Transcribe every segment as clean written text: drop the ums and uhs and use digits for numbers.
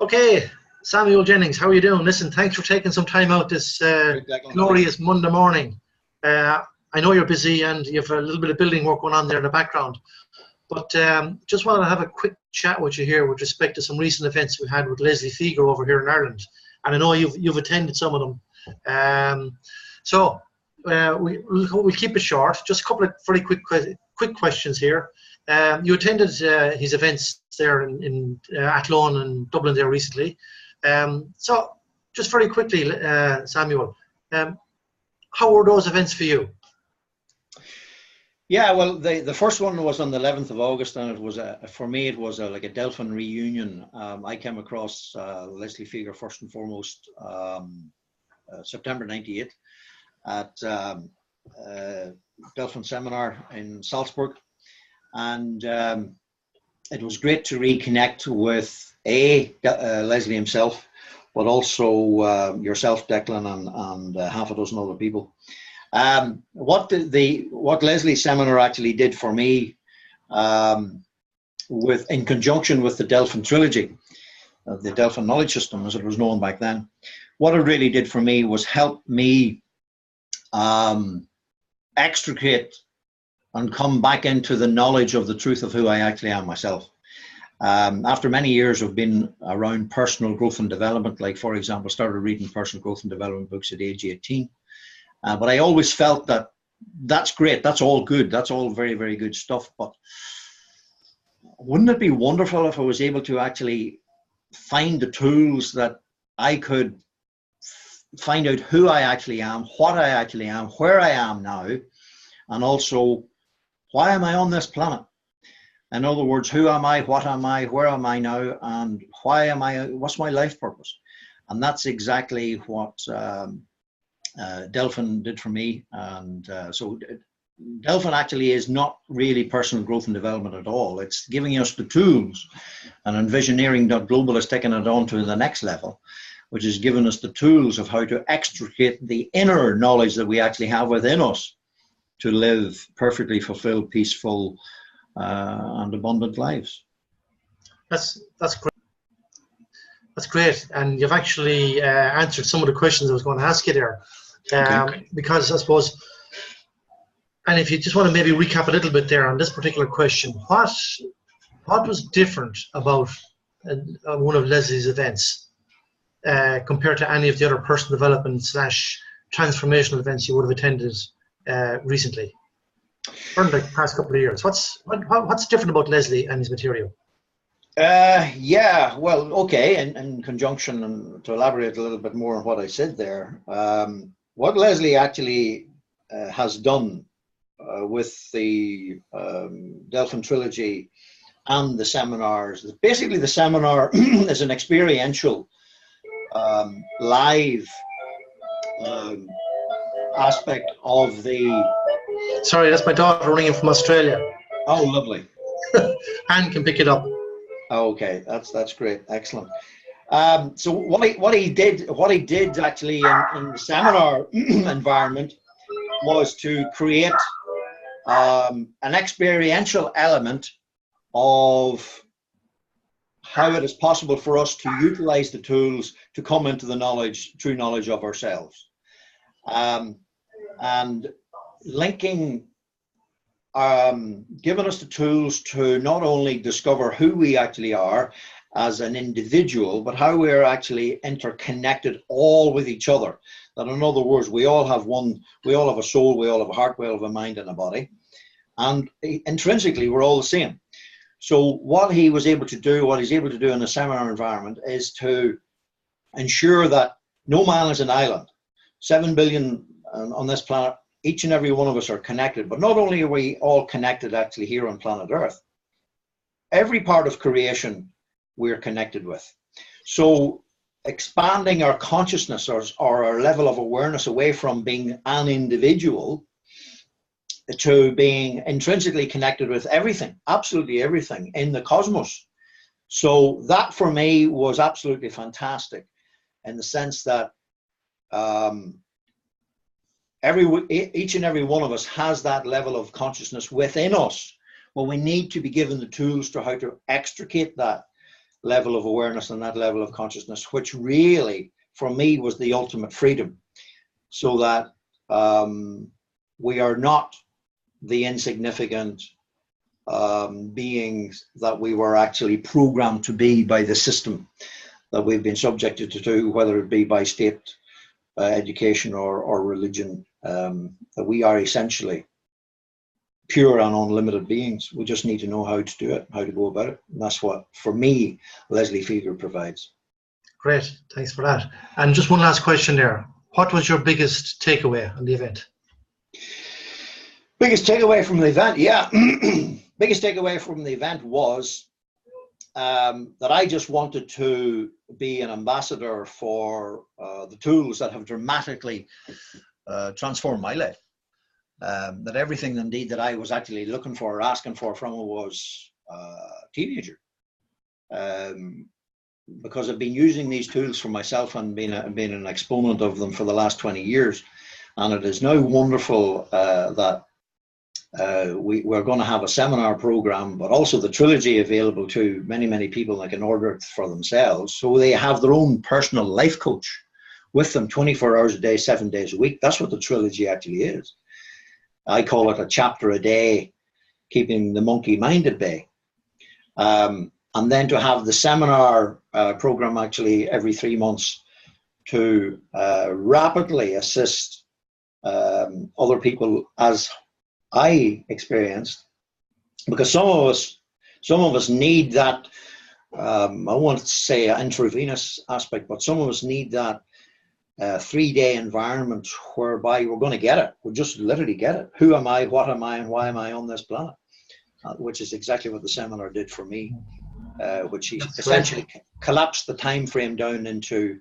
Okay, Samuel Jennings, how are you doing? Listen, thanks for taking some time out this glorious Monday morning. I know you're busy and you have a little bit of building work going on there in the background, but just wanted to have a quick chat with you here with respect to some recent events we had with Leslie Feger over here in Ireland, and I know you've attended some of them. We'll keep it short. Just a couple of very quick questions here. You attended his events there in Athlone and Dublin there recently. So just very quickly, Samuel, how were those events for you? Yeah, well, the first one was on the 11th of August, and it was for me it was like a Delphin reunion. I came across Leslie Feger first and foremost September '98 at Delphin seminar in Salzburg, and it was great to reconnect with Leslie himself, but also yourself, Declan, and half a dozen other people. What Leslie's seminar actually did for me, in conjunction with the Delphin trilogy, the Delphin knowledge system as it was known back then, what it really did for me was help me extricate and come back into the knowledge of the truth of who I actually am myself. After many years of being around personal growth and development, like for example, started reading personal growth and development books at age 18. But I always felt that that's great, that's all good, that's all very, very good stuff. But wouldn't it be wonderful if I was able to actually find the tools that I could find out who I actually am, what I actually am, where I am now, and also why am I on this planet? In other words, who am I, what am I, where am I now, and why am I, what's my life purpose? And that's exactly what Delphin did for me. And so Delphin actually is not really personal growth and development at all. It's giving us the tools, and Envisioneering.global is taking it on to the next level, which is giving us the tools of how to extricate the inner knowledge that we actually have within us to live perfectly fulfilled, peaceful, and abundant lives. That's great. That's great, and you've actually answered some of the questions I was going to ask you there. Because I suppose, and if you just want to maybe recap a little bit there on this particular question, what was different about one of Leslie's events compared to any of the other personal development / transformational events you would have attended recently, or in the past couple of years? What's different about Leslie and his material? Yeah, well, okay, in conjunction, and to elaborate a little bit more on what I said there, what Leslie actually has done with the Delphin trilogy and the seminars, basically the seminar is an experiential live aspect of the... Sorry, that's my daughter running in from Australia. Oh, lovely. Anne can pick it up. Okay, that's great, excellent. So what he did actually in the seminar environment was to create an experiential element of how it is possible for us to utilize the tools to come into the true knowledge of ourselves, and linking, giving us the tools to not only discover who we actually are as an individual, but how we're actually interconnected all with each other. That, in other words, we all have a soul, we all have a heart, we all have a mind and a body, and intrinsically we're all the same. So what he's able to do in a seminar environment is to ensure that no man is an island. 7 billion on this planet, each and every one of us are connected, but not only are we all connected actually here on planet Earth, every part of creation we're connected with. So expanding our consciousness or our level of awareness away from being an individual to being intrinsically connected with everything, absolutely everything in the cosmos. So that for me was absolutely fantastic, in the sense that each and every one of us has that level of consciousness within us, but we need to be given the tools to how to extricate that level of awareness and that level of consciousness, which really, for me, was the ultimate freedom. So that we are not the insignificant beings that we were actually programmed to be by the system that we've been subjected to, whether it be by state education or religion. That we are essentially pure and unlimited beings. We just need to know how to do it, how to go about it. And that's what, for me, Leslie Feger provides. Great, thanks for that. And just one last question there. What was your biggest takeaway on the event? Biggest takeaway from the event, yeah. Biggest takeaway from the event was that I just wanted to be an ambassador for the tools that have dramatically transformed my life. That everything indeed that I was actually looking for or asking for from it was a teenager. Because I've been using these tools for myself and been an exponent of them for the last 20 years. And it is now wonderful that we're going to have a seminar program, but also the trilogy available to many, many people that can order it for themselves. So they have their own personal life coach with them 24 hours a day, 7 days a week. That's what the trilogy actually is. I call it a chapter a day, keeping the monkey mind at bay. And then to have the seminar program actually every 3 months to rapidly assist other people as I experienced, because some of us need that, I won't say an intravenous aspect, but some of us need that 3-day environment whereby we're going to get it. We'll just literally get it. Who am I, what am I, and why am I on this planet? Which is exactly what the seminar did for me. Which he essentially collapsed the time frame down into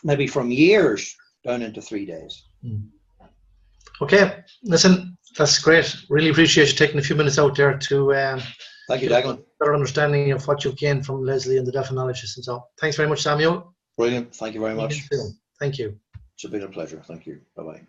maybe from years down into 3 days. Okay, listen, that's great. Really appreciate you taking a few minutes out there to thank you, Declan. Better understanding of what you've gained from Leslie and the deaf analysis and so. Thanks very much, Samuel. Brilliant. Thank you very much. Thank you. It's been a pleasure. Thank you. Bye bye.